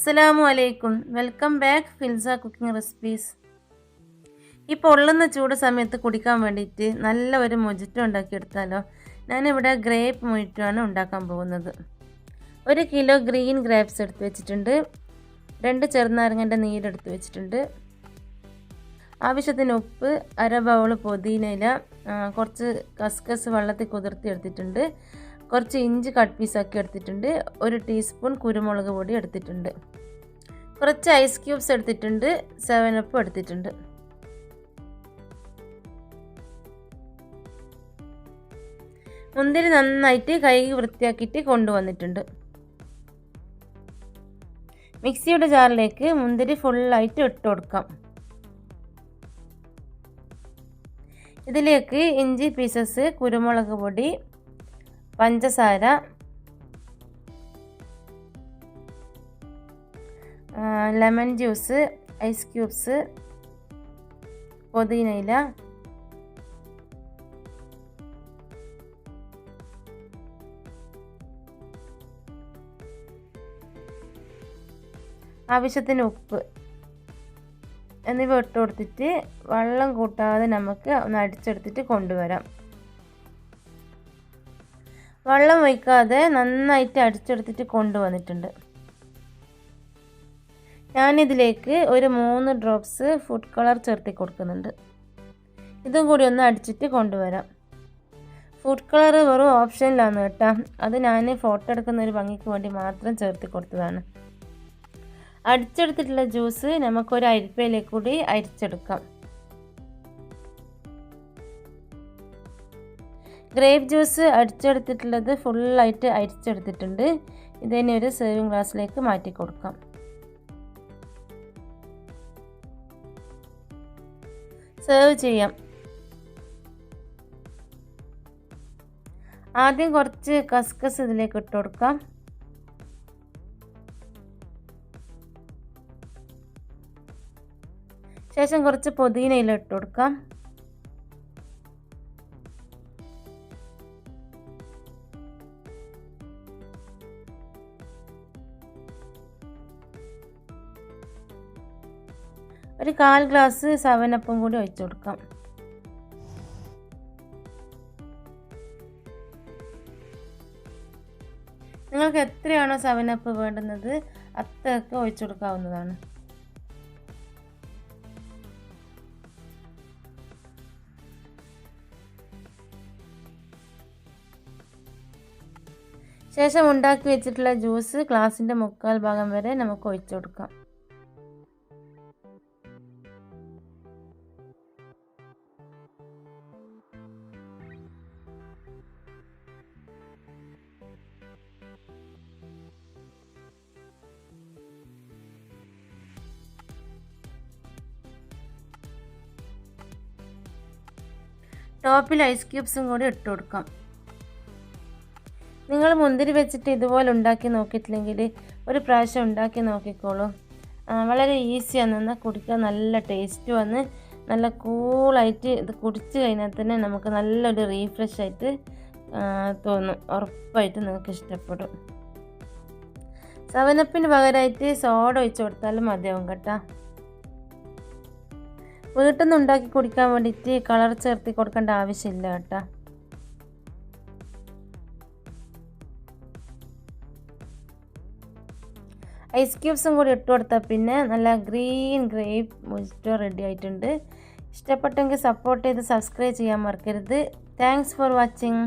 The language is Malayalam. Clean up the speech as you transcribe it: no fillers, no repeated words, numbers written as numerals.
അസ്സലാമു അലൈക്കും. Welcome back ഫിൽസ cooking recipes. ഈ പൊള്ളുന്ന ചൂട് സമയത്ത് കുടിക്കാൻ വേണ്ടിയിട്ട് നല്ല ഒരു മൊജിറ്റോ ഉണ്ടാക്കിയെടുത്താലോ. ഞാനിവിടെ ഗ്രേപ്പ് മൊജിറ്റോ ആണ് ഉണ്ടാക്കാൻ പോകുന്നത്. 1 കിലോ ഗ്രീൻ ഗ്രേപ്സ് എടുത്ത് വെച്ചിട്ടുണ്ട്. 2 ചെറുനാരങ്ങൻ്റെ നീരെടുത്ത് വെച്ചിട്ടുണ്ട്. ആവശ്യത്തിന് ഉപ്പ്, 1/2 ബൗൾ പുതിനയില, കുറച്ച് കസ്കസ് വെള്ളത്തിൽ കുതിർത്തി എടുത്തിട്ടുണ്ട്. കുറച്ച് ഇഞ്ചി കട്ട് പീസാക്കി എടുത്തിട്ടുണ്ട്. 1 ടീസ്പൂൺ കുരുമുളക് പൊടി എടുത്തിട്ടുണ്ട്. കുറച്ച് ഐസ് ക്യൂബ്സ് എടുത്തിട്ടുണ്ട്. 7 അപ്പ് എടുത്തിട്ടുണ്ട്. മുന്തിരി നന്നായിട്ട് കഴുകി വൃത്തിയാക്കിയിട്ട് കൊണ്ടുവന്നിട്ടുണ്ട്. മിക്സിയുടെ ജാറിലേക്ക് മുന്തിരി ഫുള്ളായിട്ട് ഇട്ട് കൊടുക്കാം. ഇതിലേക്ക് ഇഞ്ചി പീസസ്, കുരുമുളക് പൊടി, പഞ്ചസാര, ലെമൺ ജ്യൂസ്, ഐസ് ക്യൂബ്സ്, പുതിനയില, ആവശ്യത്തിന് ഉപ്പ് എന്നിവ ഇട്ട് കൊടുത്തിട്ട് വെള്ളം കൂട്ടാതെ നമുക്ക് ഒന്ന് അടിച്ചെടുത്തിട്ട് കൊണ്ടുവരാം. വെള്ളം ഒഴിക്കാതെ നന്നായിട്ട് അടിച്ചെടുത്തിട്ട് കൊണ്ടുവന്നിട്ടുണ്ട്. ഞാനിതിലേക്ക് ഒരു 3 ഡ്രോപ്സ് ഫുഡ് കളർ ചേർത്തി കൊടുക്കുന്നുണ്ട്. ഇതും കൂടി ഒന്ന് അടിച്ചിട്ട് കൊണ്ടുവരാം. ഫുഡ് കളർ വെറും ഓപ്ഷനിലാണ് കേട്ടോ. അത് ഞാൻ ഫോട്ടോ എടുക്കുന്ന ഒരു ഭംഗിക്ക് വേണ്ടി മാത്രം ചേർത്തി കൊടുത്തതാണ്. അടിച്ചെടുത്തിട്ടുള്ള ജ്യൂസ് നമുക്കൊരു അരിപ്പയിലേക്ക് കൂടി അരിച്ചെടുക്കാം. ഗ്രേപ്പ് ജ്യൂസ് അടിച്ചെടുത്തിട്ടുള്ളത് ഫുള്ളായിട്ട് അരിച്ചെടുത്തിട്ടുണ്ട്. ഇതിനെ ഒരു സെർവിങ് ഗ്ലാസ്സിലേക്ക് മാറ്റി കൊടുക്കാം. സെർവ് ചെയ്യാം. ആദ്യം കുറച്ച് കസ്കസ് ഇതിലേക്ക് ഇട്ട് കൊടുക്കാം. ശേഷം കുറച്ച് പുതിനയില ഇട്ട് കൊടുക്കാം. ഒരു 1/4 ഗ്ലാസ് 7 അപ്പും കൂടി ഒഴിച്ചു കൊടുക്കാം. നിങ്ങൾക്ക് എത്രയാണോ 7 അപ്പ് വേണ്ടുന്നത് അത്രയൊക്കെ ഒഴിച്ചു കൊടുക്കാവുന്നതാണ്. ശേഷം ഉണ്ടാക്കി വെച്ചിട്ടുള്ള ജ്യൂസ് ഗ്ലാസിൻ്റെ 3/4 ഭാഗം വരെ നമുക്ക് ഒഴിച്ചു കൊടുക്കാം. ടോപ്പിൽ ഐസ് ക്യൂബ്സും കൂടി ഇട്ട് കൊടുക്കാം. നിങ്ങൾ മുന്തിരി വെച്ചിട്ട് ഇതുപോലെ ഉണ്ടാക്കി നോക്കിയിട്ടില്ലെങ്കിൽ ഒരു പ്രാവശ്യം ഉണ്ടാക്കി നോക്കിക്കോളൂ. വളരെ ഈസിയാണ്. എന്നാൽ കുടിക്കാൻ നല്ല ടേസ്റ്റ് വന്ന് നല്ല കൂളായിട്ട് ഇത് കുടിച്ച് കഴിഞ്ഞാൽ തന്നെ നമുക്ക് നല്ലൊരു റീഫ്രഷ് ആയിട്ട് തോന്നും. ഉറപ്പായിട്ട് നിങ്ങൾക്ക് ഇഷ്ടപ്പെടും. 7 അപ്പിന് പകരമായിട്ട് സോഡ ഒഴിച്ച് കൊടുത്താലും മതിയാവും കേട്ടോ. വീട്ടിൽ നിന്ന് ഉണ്ടാക്കി കുടിക്കാൻ വേണ്ടിയിട്ട് കളർ ചേർത്തി കൊടുക്കേണ്ട ആവശ്യമില്ല കേട്ടോ. ഐസ് ക്യൂബ്സും കൂടി ഇട്ട് കൊടുത്താൽ പിന്നെ നല്ല ഗ്രീൻ ഗ്രേപ്പ് മൊജിറ്റോ റെഡി ആയിട്ടുണ്ട്. ഇഷ്ടപ്പെട്ടെങ്കിൽ സപ്പോർട്ട് ചെയ്ത് സബ്സ്ക്രൈബ് ചെയ്യാൻ മറക്കരുത്. Thanks for watching.